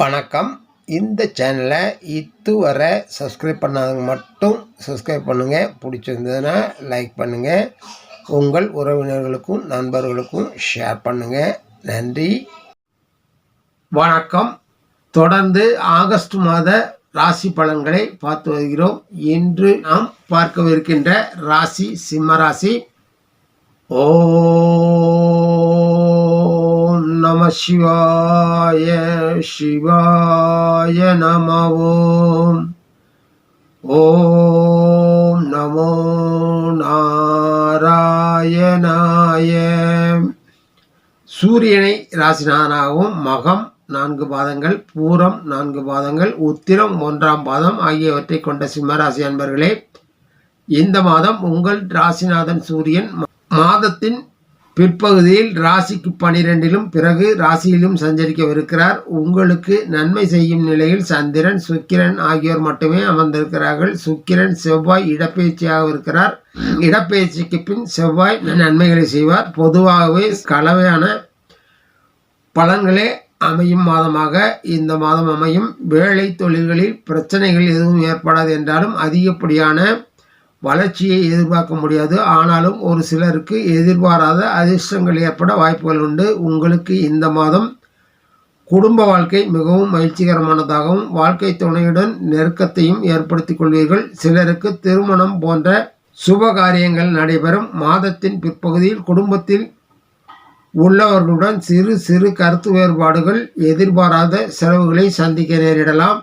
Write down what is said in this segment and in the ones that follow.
வணக்கம். இந்த சேனலை இதுவரை சப்ஸ்கிரைப் பண்ணாதவங்க மட்டும் சப்ஸ்கிரைப் பண்ணுங்கள். பிடிச்சிருந்ததுன்னா லைக் பண்ணுங்கள். உங்கள் உறவினர்களுக்கும் நண்பர்களுக்கும் ஷேர் பண்ணுங்கள். நன்றி, வணக்கம். தொடர்ந்து ஆகஸ்ட் மாத ராசி பலன்களை பார்த்து வருகிறோம். இன்று நாம் பார்க்கவிருக்கின்ற ராசி சிம்மராசி. ஓம் நம சிவாய சிவாய நம. ஓம் நமோ நாராயணாய. சூரியனை ராசிநாதனாகவும் மகம் 4 பாதங்கள், பூரம் 4 பாதங்கள், உத்திரம் 1ஆம் பாதம் ஆகியவற்றை கொண்ட சிம்மராசி அன்பர்களே, இந்த மாதம் உங்கள் ராசிநாதன் சூரியன் மாதத்தின் பிற்பகுதியில் ராசிக்கு 12லும் பிறகு ராசியிலும் சஞ்சரிக்கவிருக்கிறார். உங்களுக்கு நன்மை செய்யும் நிலையில் சந்திரன், சுக்கிரன் ஆகியோர் மட்டுமே அமர்ந்திருக்கிறார்கள். சுக்கிரன் செவ்வாய் இடப்பெயர்ச்சியாக இருக்கிறார். இடப்பெயர்ச்சிக்கு பின் செவ்வாய் நன்மைகளை செய்வார். பொதுவாகவே கலவையான பலன்களே அமையும் மாதமாக இந்த மாதம் அமையும். வேலை தொழில்களில் பிரச்சனைகள் எதுவும் ஏற்படாது என்றாலும் அதிகப்படியான வளர்ச்சியை எதிர்பார்க்க முடியாது. ஆனாலும் ஒரு சிலருக்கு எதிர்பாராத அதிர்ஷ்டங்கள் ஏற்பட வாய்ப்புகள் உண்டு. உங்களுக்கு இந்த மாதம் குடும்ப வாழ்க்கை மிகவும் மகிழ்ச்சிகரமானதாகவும் வாழ்க்கை துணையுடன் நெருக்கத்தையும் ஏற்படுத்திக் கொள்வீர்கள். சிலருக்கு திருமணம் போன்ற சுப காரியங்கள் நடைபெறும். மாதத்தின் பிற்பகுதியில் குடும்பத்தில் உள்ளவர்களுடன் சிறு சிறு கருத்து வேறுபாடுகள், எதிர்பாராத செலவுகளை சந்திக்க நேரிடலாம்.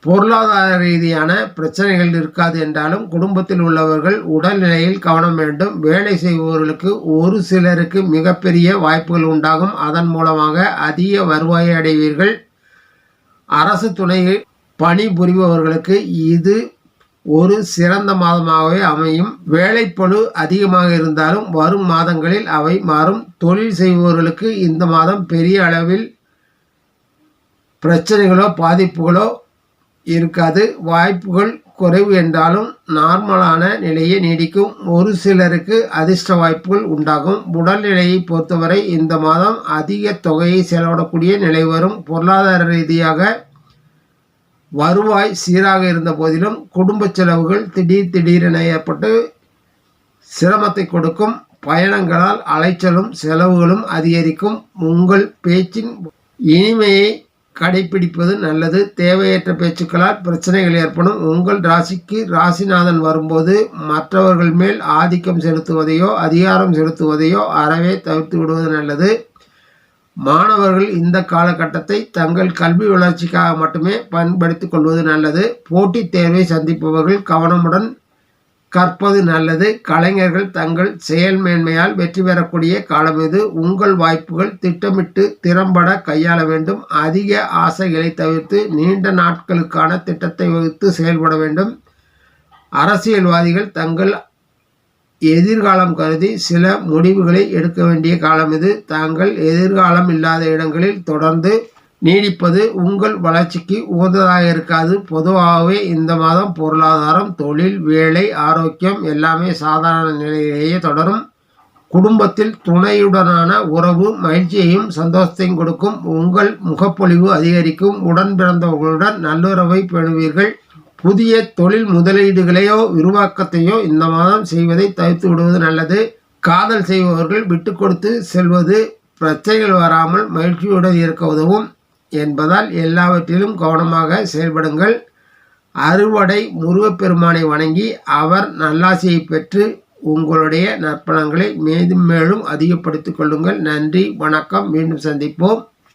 பொருளாதார ரீதியான பிரச்சனைகள் இருக்காது என்றாலும் குடும்பத்தில் உள்ளவர்கள் உடல்நிலையில் கவனம் வேண்டும். வேலை செய்பவர்களுக்கு ஒரு சிலருக்கு மிகப்பெரிய வாய்ப்புகள் உண்டாகும். அதன் மூலமாக அதிக வருவாயை அடைவீர்கள். அரசு துணையில் பணிபுரிபவர்களுக்கு இது ஒரு சிறந்த மாதமாகவே அமையும். வேலைப்பளு அதிகமாக இருந்தாலும் வரும் மாதங்களில் அவை மாறும். தொழில் செய்பவர்களுக்கு இந்த மாதம் பெரிய அளவில் பிரச்சனைகளோ பாதிப்புகளோ இருக்காது. வாய்ப்புகள் குறைவு என்றாலும் நார்மலான நிலையை நீடிக்கும். ஒரு சிலருக்கு அதிர்ஷ்ட வாய்ப்புகள் உண்டாகும். உடல்நிலையை பொறுத்தவரை இந்த மாதம் அதிக தொகையை செலவிடக்கூடிய நிலை வரும். பொருளாதார ரீதியாக வருவாய் சீராக இருந்த போதிலும் குடும்ப செலவுகள் திடீரென ஏற்பட்டு சிரமத்தை கொடுக்கும். பயணங்களால் அலைச்சலும் செலவுகளும் அதிகரிக்கும். உங்கள் பேச்சின் இனிமையை கடைபிடிப்பது நல்லது. தேவையற்ற பேச்சுக்களால் பிரச்சனைகள் ஏற்படும். உங்கள் ராசிக்கு ராசிநாதன் வரும்போது மற்றவர்கள் மேல் ஆதிக்கம் செலுத்துவதையோ அதிகாரம் செலுத்துவதையோ அறவே தவிர்த்து விடுவது நல்லது. மாணவர்கள் இந்த காலகட்டத்தை தங்கள் கல்வி வளர்ச்சிக்காக மட்டுமே பயன்படுத்திக் கொள்வது நல்லது. போட்டித் தேர்வை சந்திப்பவர்கள் கவனமுடன் கற்பது நல்லது. கலைஞர்கள் தங்கள் செயல் மேன்மையால் வெற்றி பெறக்கூடிய காலம் இது. உங்கள் வாய்ப்புகள் திட்டமிட்டு திறம்பட கையாள வேண்டும். அதிக ஆசைகளை தவிர்த்து நீண்ட நாட்களுக்கான திட்டத்தை வகுத்து செயல்பட வேண்டும். அரசியல்வாதிகள் தங்கள் எதிர்காலம் கருதி சில முடிவுகளை எடுக்க வேண்டிய காலம் இது. தாங்கள் எதிர்காலம் இல்லாத இடங்களில் தொடர்ந்து நீடிப்பது உங்கள் வளர்ச்சிக்கு உகந்ததாக இருக்காது. பொதுவாகவே இந்த மாதம் பொருளாதாரம், தொழில், வேலை, ஆரோக்கியம் எல்லாமே சாதாரண நிலையிலேயே தொடரும். குடும்பத்தில் துணையுடனான உறவு மகிழ்ச்சியையும் சந்தோஷத்தையும் கொடுக்கும். உங்கள் முகப்பொழிவு அதிகரிக்கும். உடன் பிறந்தவர்களுடன் நல்லுறவை பேணுவீர்கள். புதிய தொழில் முதலீடுகளையோ விரிவாக்கத்தையோ இந்த மாதம் செய்வதை தவிர்த்து விடுவது நல்லது. காதல் செய்பவர்கள் விட்டு கொடுத்து செல்வது பிரச்சனைகள் வராமல் மகிழ்ச்சியுடன் இருக்க உதவும் என்பதால் எல்லாவற்றிலும் கவனமாக செயல்படுங்கள். அறுவடை முருகப்பெருமானை வணங்கி அவர் நல்லாசியை பெற்று உங்களுடைய நற்பலன்களை மேலும் மேலும் அதிகப்படுத்திக் கொள்ளுங்கள். நன்றி, வணக்கம். மீண்டும் சந்திப்போம்.